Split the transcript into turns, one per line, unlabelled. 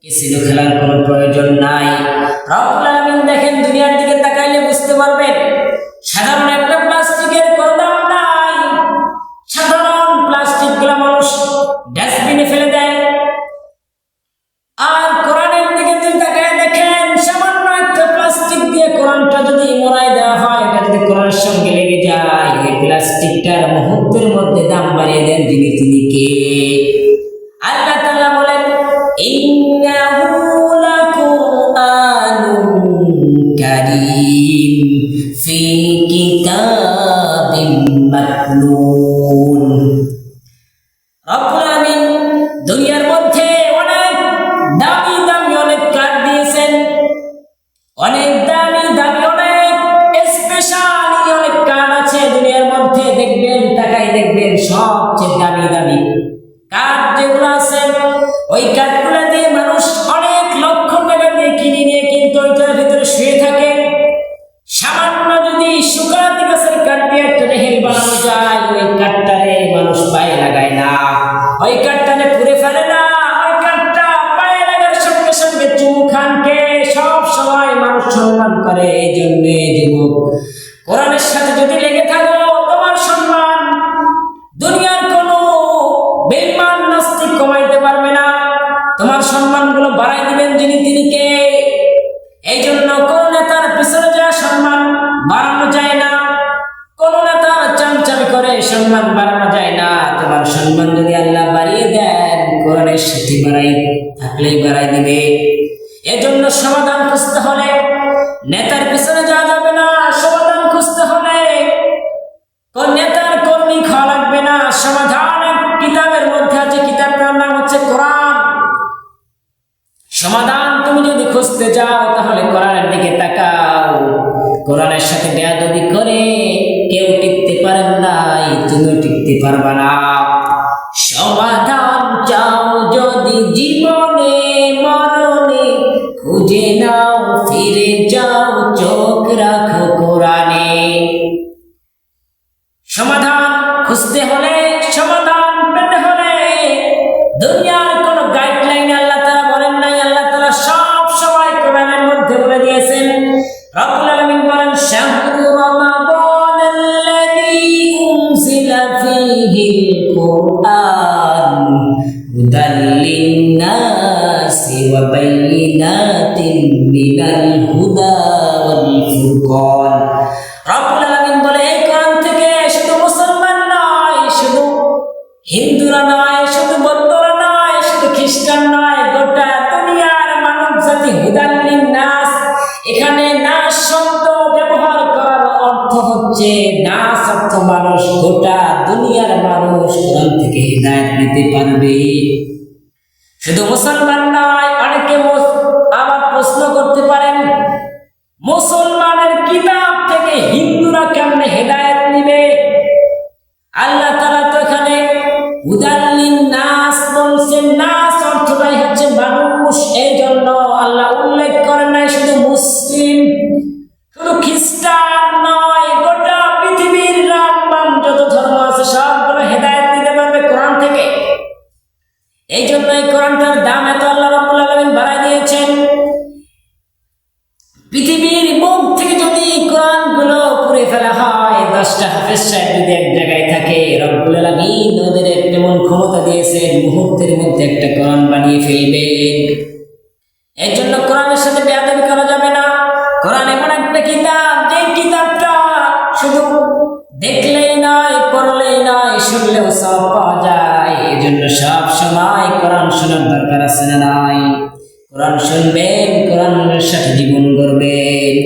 Casino খেলার কোনো প্রয়োজন নাই। রব্বুল আলামিন দেখেন, দুনিয়ার দিকে তাকাইলে বুঝতে পারবেন সাধারণ একটা প্লাস্টিকের কোনো দাম নাই। সাধারণ প্লাস্টিকগুলো মানুষ ডাস্টবিনে ফেলে দেয়। আর কোরআনের দিকে যদি তাকায় দেখেন, সামান্য একটা প্লাস্টিক দিয়ে কোরআনটা যদি মোড়ায় দেওয়া হয়, এটা যদি কোরআনের সঙ্গে লেগে যায়, এই প্লাস্টিকটার মুহূর্তের মধ্যে দাম বাড়িয়ে দেন যিনি, তিনি কে? আল্লাহ তাআলা বলেন, ইন্নাহু লাকুরআনুন কারীম ফি কিতাবিম মাকনুন। রব্বুল আলামিন দুনিয়ার মধ্যে অনেক দামি দামি অনেক কাঠ দিয়েছেন, অনেক দামি দামি অনেক স্পেশালি অনেক কাঠ আছে দুনিয়ার মধ্যে। দেখবেন, তাকাই দেখবেন, সবচেয়ে দামি দামি কাঠ যেগুলো আছে, ওই কাঠগুলো দিয়ে মানুষ অনেক লক্ষ টাকা দিয়ে কিনে নিয়ে কিন্তু ওইটার ভিতরে শুয়ে থাকে। সামান্য যদি শুকনাতি গাছের কাঠ দিয়ে একটা রেহেল বানানো যায়, ওই কাঠটারে মানুষ পায়ে লাগায় না, ওই কাঠটারে পুড়ে ফেলে না, ওই কাঠটা পায়ে লাগার সঙ্গে সঙ্গে চুমু খানকে সব সময় মানুষ সম্মান করে। এই জন্যে যুবক, কোরআনের সাথে যদি লেগে থাকো, তোমার সম্মান দুনিয়ার কোনো বেঈমান নাস্তিক কমাইতে পারবে না। তোমার সম্মানগুলো বাড়াই দিবেন যিনি, তিনি কে? এই জন্য কোন নেতার পিছনে যা সম্মান বাড়ানো যায় না, কোন নেতার চামচামি করে সম্মান বাড়ানো যায় না। তোমার সম্মান যদি আল্লাহ বাড়িয়ে দেন, কোরআনের সাথে বাড়াই থাকলেই বাড়াই দিবে। এজন্য সমাধান খুঁজতে হলে নেতার পিছনে যাওয়া যাবে না। সমাধান খুঁজতে হলে কোন নেতার কর্মী খাওয়া লাগবে না। সমাধান এক কিতাবের মধ্যে আছে, কিতাবটার নাম হচ্ছে কোরআন। সমাধান তুমি যদি খুঁজতে যাও, তাহলে কোরআনের দিকে তাকাও। কোরআনের সাথে বেয়াদবি করে কেউ টিকতে পারেন নাই, তুমিও টিকতে পারবা না। সমাধান চাও যদি জীবনে মরণে, খুঁজে নাও, ফিরে যাও, চোখ রাখো কোরআনে। সমাধান খুঁজতে হলে, সমাধান পেতে হলে দুনিয়ার কোনো গাইডলাইন আল্লাহ তাআলা বলেন নাই। আল্লাহ তাআলা সব সময় কোরআনের মধ্যে বলে দিয়েছেন। রব্বুল আলামিন বলেন, শাহরু রমাদানাল্লাযী উনজিলা ফীহিল কুরআন হুদাল লিন-নাসি ওয়া বায়িনাতিন মিনাল হুদা ওয়াল ফুরকান। রব্বুল আলামিন বলে, এই কোরআন থেকে শুধু মুসলমান নয়, শুধু হিন্দুরা নয়, শুধু বৌদ্ধরা নয়, শুধু খ্রিস্টান নয়, গোটা দুনিয়ার মানব জাতি হুদাল লিন-নাস। এখানে নাস শব্দ ব্যবহার করার অর্থ হচ্ছে, নাস অর্থ মানুষ, গোটা দুনিয়ার মানুষ কোরআন থেকে হিদায়াত নিতে পারবে। শুধু মুসলমান নয়। অনেকে আবার প্রশ্ন করতে পারেন, মুসলমানের কিতাব থেকে হিন্দুরা কেমনে হিদায়াত নিবে? আল্লাহ তাআলা তো এখানে হুদাল লিন-নাস বলছেন, নাস অর্থটাই হচ্ছে মানুষ। এই জন্য আল্লাহ উল্লেখ করেন নাই শুধু মুসলিম, শুধু খ্রিস্টান নয়, গোটা পৃথিবীর রামবাম যত ধর্ম আছে সবগুলো হেদায়েত নিতে পারবে কোরআন থেকে। এই জন্য এই কোরআনটার দাম এত আল্লাহ রাব্বুল আলামিন বাড়াই দিয়েছেন। পৃথিবীর মুখ থেকে যদি কোরআনগুলো পুড়ে ফেলা হয়, 10টা হাফেজ সাহেব যদি এক জায়গায় থাকে, রব্বুল আলামিন ওদের এমন ক্ষমতা দিয়েছেন, মুহূর্তের মধ্যে একটা কোরআন বানিয়ে ফেলবেন। এই জন্য কোরআনের সাথে বেয়াদবি করা যাবে না। কোরআন এমন একটা কিতাব, যে কিতাবটা শুধু দেখলেই নয়, পড়লেই নয়, শুনলেও সওয়াব পাওয়া যায়। এই জন্য সব সময় কোরআন শোনার দরকার আছে না নাই? কোরআন শুনবেন, কোরআনের সাথে জীবন গড়বেন।